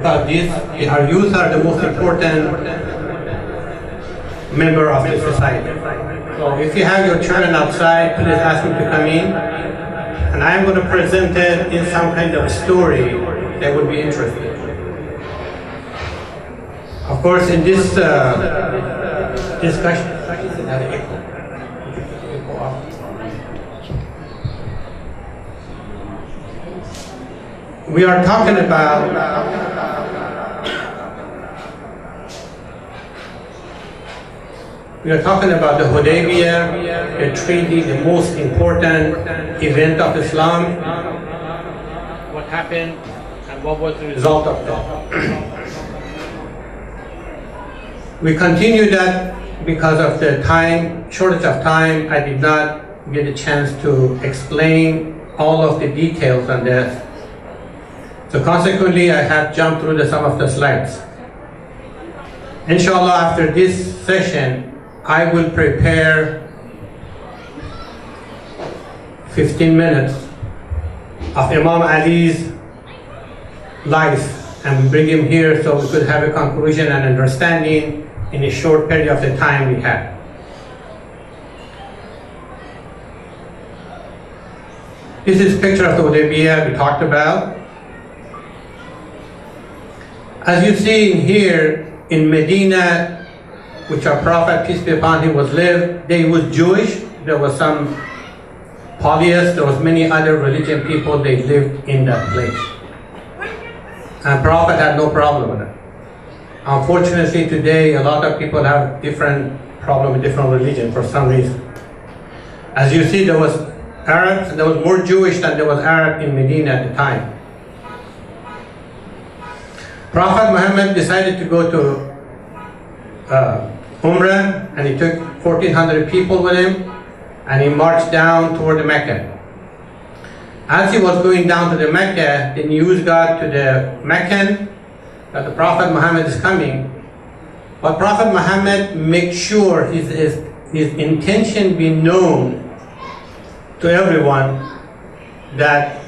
Our youth are the most important member of the society. So if you have your children outside, please ask them to come in. And I'm going to present it in some kind of story that would be interesting. Of course, in this discussion, we are talking about the Hudaybiyah, the treaty, the most important event of Islam. What happened and what was the result of that? We continue that because of the shortage of time. I did not get a chance to explain all of the details on this. So consequently, I have jumped through some of the slides. Inshallah, after this session, I will prepare 15 minutes of Imam Ali's life and bring him here so we could have a conclusion and understanding in a short period of the time we have. This is a picture of the Hudaybiyah we talked about. As you see in here, in Medina, which our Prophet, peace be upon him, lived, they was Jewish. There was some polytheists, there was many other religion people, they lived in that place. And Prophet had no problem with it. Unfortunately today, a lot of people have different problem with different religion for some reason. As you see, there was Arabs, there was more Jewish than there was Arab in Medina at the time. Prophet Muhammad decided to go to Umrah, and he took 1,400 people with him, and he marched down toward the Mecca. As he was going down to the Mecca, the news got to the Meccan that the Prophet Muhammad is coming. But Prophet Muhammad makes sure his intention be known to everyone that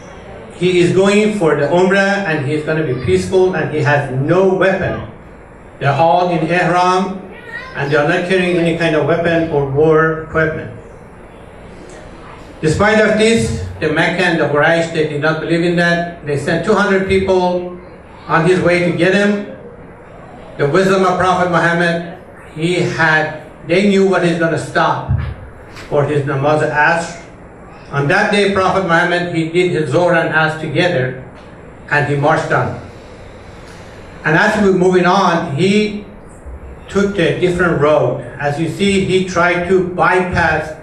he is going for the Umrah and he's going to be peaceful and he has no weapon. They're all in ihram and they are not carrying any kind of weapon or war equipment. Despite of this, the Mecca and the Quraysh, they did not believe in that. They sent 200 people on his way to get him. The wisdom of Prophet Muhammad, they knew what he's going to stop for his namaz asr. On that day, Prophet Muhammad, he did his Zohar and Asr together and he marched on. And as we were moving on, he took a different road. As you see, he tried to bypass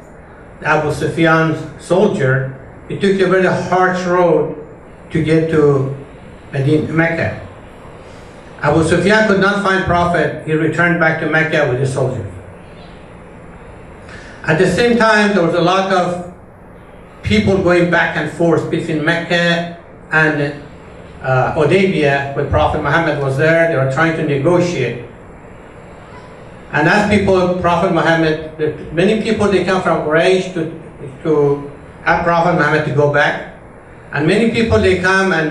Abu Sufyan's soldier. He took a very harsh road to get to Mecca. Abu Sufyan could not find Prophet. He returned back to Mecca with his soldiers. At the same time, there was a lot of people going back and forth between Mecca and Hudaybiyah, when Prophet Muhammad was there. They were trying to negotiate. And as Prophet Muhammad, many people, they come from Quraysh to have Prophet Muhammad to go back. And many people, they come and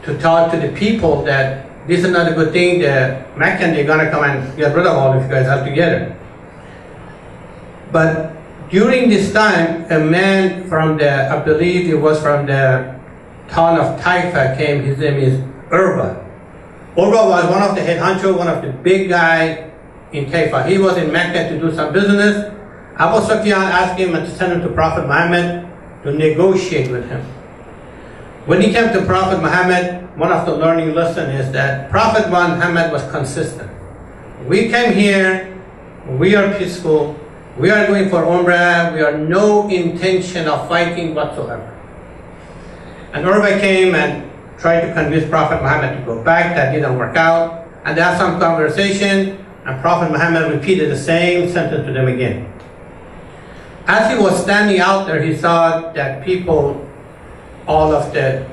to talk to the people that this is not a good thing. The Meccan, they're gonna come and get rid of all of you guys altogether. But during this time, a man from I believe he was from the town of Taifa came. His name is Urwa. Urwa was one of the head honcho, one of the big guy in Taifa. He was in Mecca to do some business. Abu Sufyan asked him to send him to Prophet Muhammad to negotiate with him. When he came to Prophet Muhammad, one of the learning lessons is that Prophet Muhammad was consistent. We came here, we are peaceful, we are going for Umrah, we have no intention of fighting whatsoever. And Urwa came and tried to convince Prophet Muhammad to go back. That didn't work out. And they had some conversation, and Prophet Muhammad repeated the same sentence to them again. As he was standing out there, he saw that people, all of the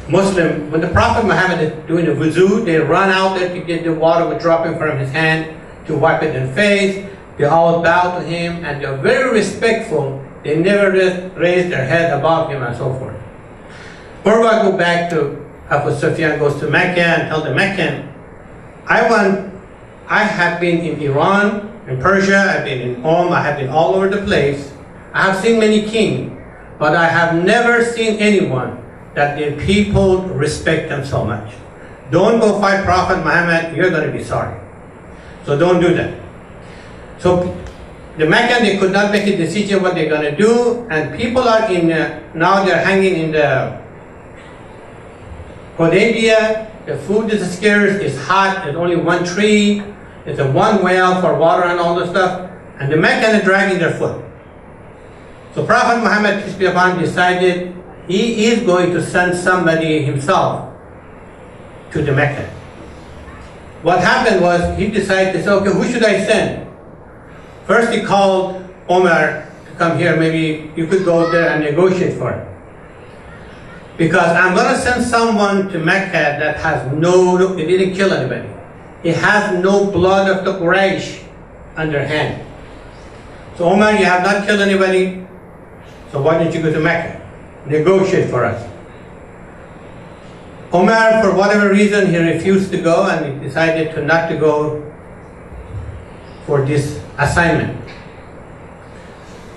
Muslim, when the Prophet Muhammad is doing the wuzu, they run out there to get the water was dropping from his hand to wipe it in the face. They all bow to him and they're very respectful. They never raise their head above him and so forth. Urwa go back to Abu Sufyan, goes to Mecca and tell the Meccan, I have been in Iran, in Persia, I've been in I have been all over the place. I have seen many kings, but I have never seen anyone that the people respect them so much. Don't go fight Prophet Muhammad, you're going to be sorry. So don't do that. So the Mecca, they could not make a decision what they're going to do, and people are now they're hanging in the Hudaybiyah. The food is scarce, it's hot, there's only one tree, it's a one well for water and all this stuff, and the Meccan are dragging their foot. So Prophet Muhammad, peace be upon him, decided he is going to send somebody himself to the Mecca. What happened was he decided to say, okay, who should I send? First he called Omar to come here, maybe you could go there and negotiate for it. Because I'm going to send someone to Mecca that has he didn't kill anybody. He has no blood of the Quraysh on their hand. So Omar, you have not killed anybody, so why don't you go to Mecca? Negotiate for us. Omar, for whatever reason, he refused to go and he decided not to go for this assignment.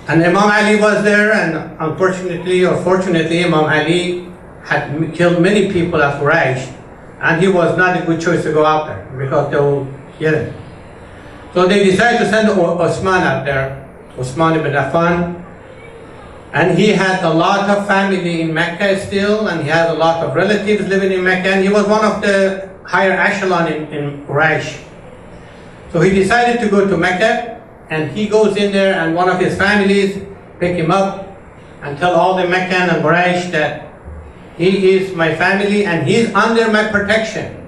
And Imam Ali was there, and unfortunately or fortunately, Imam Ali had killed many people at Quraysh, and he was not a good choice to go out there because they will get him. So they decided to send Osman out there, Osman ibn Affan, and he had a lot of family in Mecca still, and he had a lot of relatives living in Mecca, and he was one of the higher echelon in Quraysh. So he decided to go to Mecca, and he goes in there, and one of his families pick him up and tell all the Meccan and Quraysh that he is my family and he's under my protection.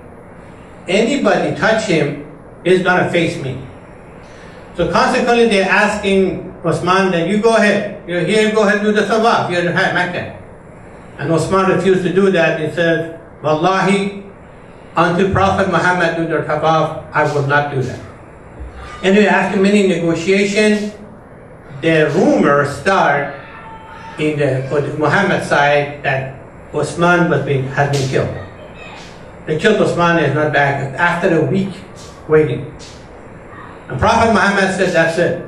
Anybody touch him is gonna face me. So consequently, they're asking Osman, then you go ahead. You're here, go ahead and do the tawaf. You're in Mecca. And Osman refused to do that. He said, Wallahi, until Prophet Muhammad do the tawaf, I will not do that. Anyway, after many negotiations, the rumor started in the Muhammad side that Osman has been killed. They killed Osman, is not back after a week waiting. And Prophet Muhammad said, that's it.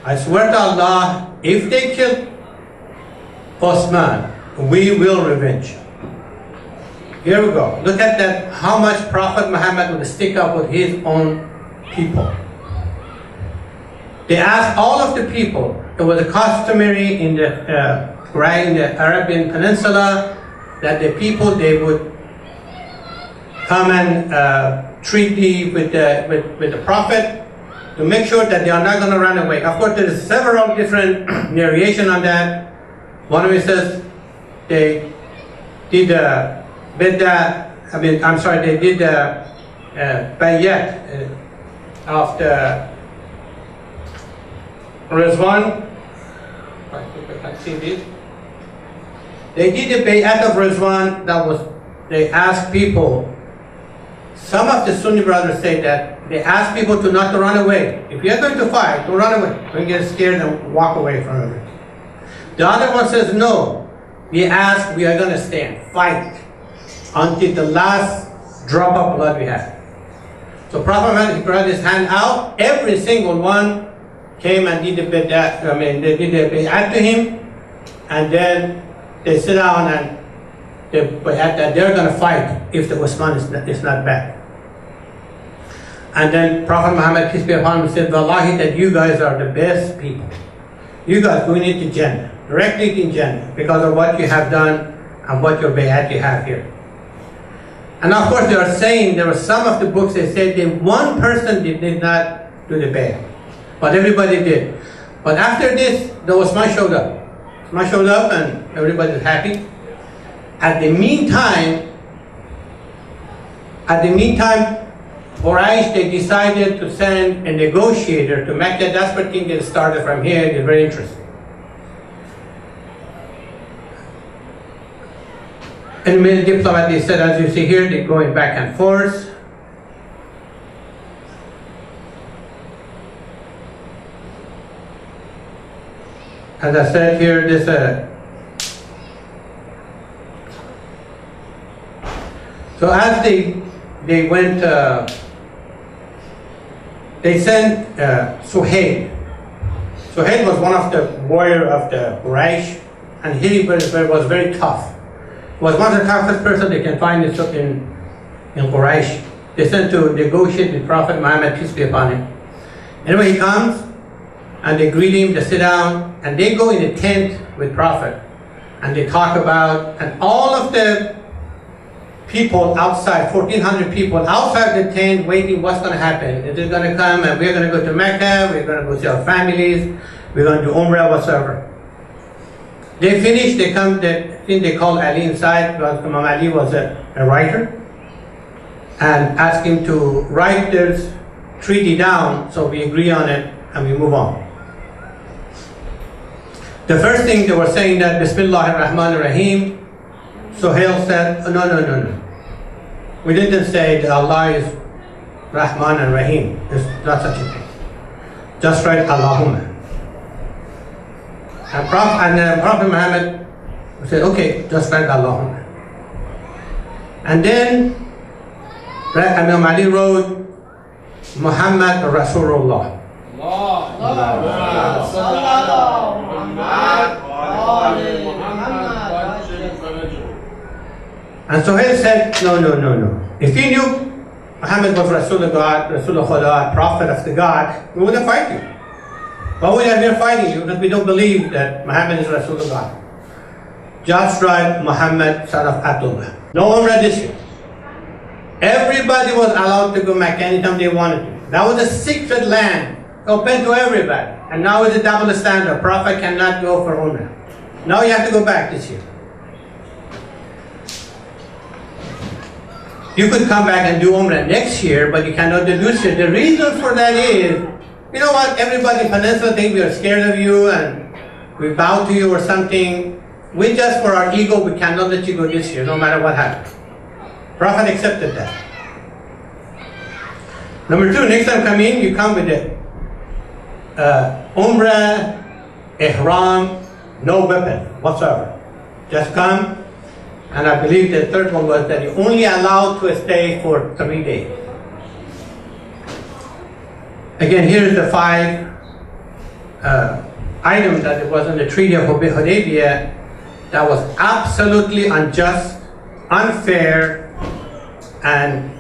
I swear to Allah, if they kill Osman, we will revenge. Here we go. Look at that, how much Prophet Muhammad would stick up with his own people. They asked all of the people. It was a customary in the Arabian Peninsula that the people, they would come and treaty with the Prophet to make sure that they are not going to run away. Of course, there is several different variations on that. One of it says they did they did the bayat of the Rizwan. I can't see this. They did the bayat of Rizwan. That was, they asked people. Some of the Sunni brothers say that they ask people to not to run away. If you're going to fight, don't run away. Don't get scared and walk away from it. The other one says no. We ask, we are going to stand, fight until the last drop of blood we have. So Prophet Muhammad brought his hand out. Every single one came and did the bayat. They did the bayat to him, and then they sit down and they're going to fight if the Osman is not back. And then Prophet Muhammad, peace be upon him, said, Wallahi, that you guys are the best people. You guys going into Jannah, directly in Jannah, because of what you have done and what your bayat you have here. And of course, they are saying, there were some of the books that said that one person did not do the bayat, but everybody did. But after this, the Osman showed up. Osman showed up and everybody's happy. At the meantime, Quraysh, they decided to send a negotiator to Mecca. That's where things get started from here. It's very interesting. And many diplomats, they said, as you see here, they're going back and forth. As I said here, this So as they went, they sent Suhail. Suhail was one of the warrior of the Quraysh, and he was very tough. He was one of the toughest person they can find in Quraysh. They sent to negotiate with Prophet Muhammad, peace be upon him. Anyway, he comes, and they greet him, they sit down, and they go in a tent with Prophet, and they talk about, and all of the people outside, 1,400 people outside the tent waiting what's going to happen. Is it going to come and we're going to go to Mecca, we're going to go see our families, we're going to do Umrah, whatsoever. They finish, they come, I think they call Ali inside, because Imam Ali was a writer, and ask him to write this treaty down so we agree on it and we move on. The first thing they were saying that Bismillah ar-Rahman ar-Rahim, Suhail said, oh, no. We didn't say that Allah is Rahman and Rahim. There's not such a thing. Just write Allahumma. And Prophet Muhammad said, okay, just write Allahumma. And then Imam Ali wrote Muhammad Rasulullah. And Suhail said, no. If he knew Muhammad was Rasulullah, Rasulullah, Prophet of the God, we wouldn't fight you. Why would have been fighting you? Because we don't believe that Muhammad is Rasulullah. Just write Muhammad, son of Abdullah. No Umrah this year. Everybody was allowed to go Mecca anytime they wanted to. That was a secret land, open to everybody. And now it's a double standard. Prophet cannot go for Umrah. Now you have to go back this year. You could come back and do Umrah next year, but you cannot do this year. The reason for that is, you know what, everybody in Peninsula think we are scared of you and we bow to you or something. We just, for our ego, we cannot let you go this year, no matter what happens. Prophet accepted that. Number two, next time come in, you come with the Umrah, Ihram, no weapon whatsoever. Just come. And I believe the third one was that you're only allowed to stay for 3 days. Again, here's the 5 items that it was in the Treaty of Hudaybiyah that was absolutely unjust, unfair, and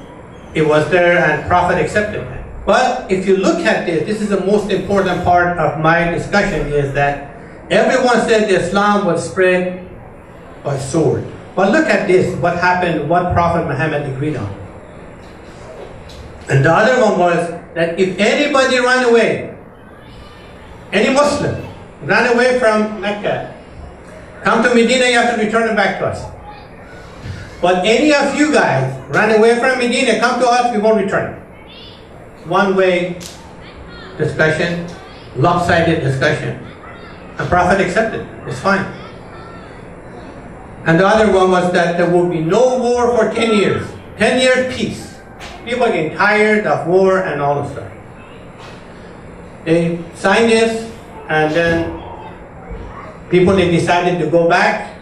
it was there and Prophet accepted that. But if you look at this is the most important part of my discussion, is that everyone said Islam was spread by sword. But look at this, what happened, what Prophet Muhammad agreed on. And the other one was that if anybody ran away, any Muslim ran away from Mecca, come to Medina, you have to return it back to us. But any of you guys ran away from Medina, come to us, we won't return it. One-way discussion, lopsided discussion. And Prophet accepted, it's fine. And the other one was that there will be no war for 10 years. 10 years peace. People are getting tired of war and all the stuff. They signed this, and then they decided to go back.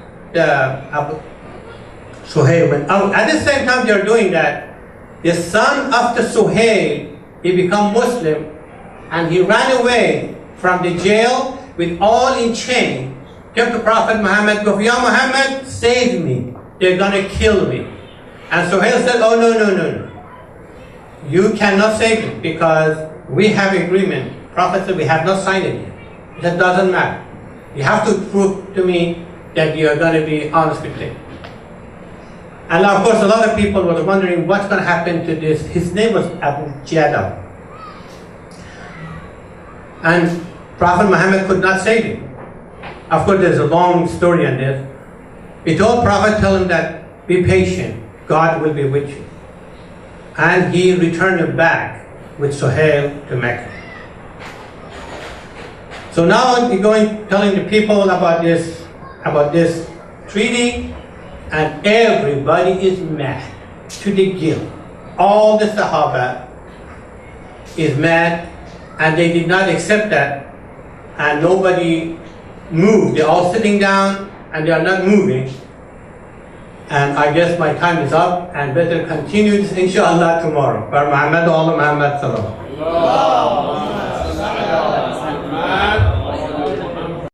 Suhail went out. At the same time they are doing that, the son of the Suhail, he became Muslim, and he ran away from the jail with all in chains. Came to Prophet Muhammad, go, Ya Muhammad, save me. They're going to kill me. And Suhail said, oh, no. You cannot save me because we have agreement. Prophet said, we have not signed it yet. That doesn't matter. You have to prove to me that you are going to be honest with me. And of course, a lot of people were wondering what's going to happen to this. His name was Abu Jadal. And Prophet Muhammad could not save him. Of course, there's a long story on this. He told Prophet, tell him that, be patient, God will be with you. And he returned him back with Suhail to Mecca. So now he's going, telling the people about this treaty, and everybody is mad to the guilt. All the Sahaba is mad, and they did not accept that, and nobody moved. They're all sitting down and they are not moving. And I guess my time is up, and better continue this inshallah tomorrow. For Muhammad, Allah Muhammad sallallahu.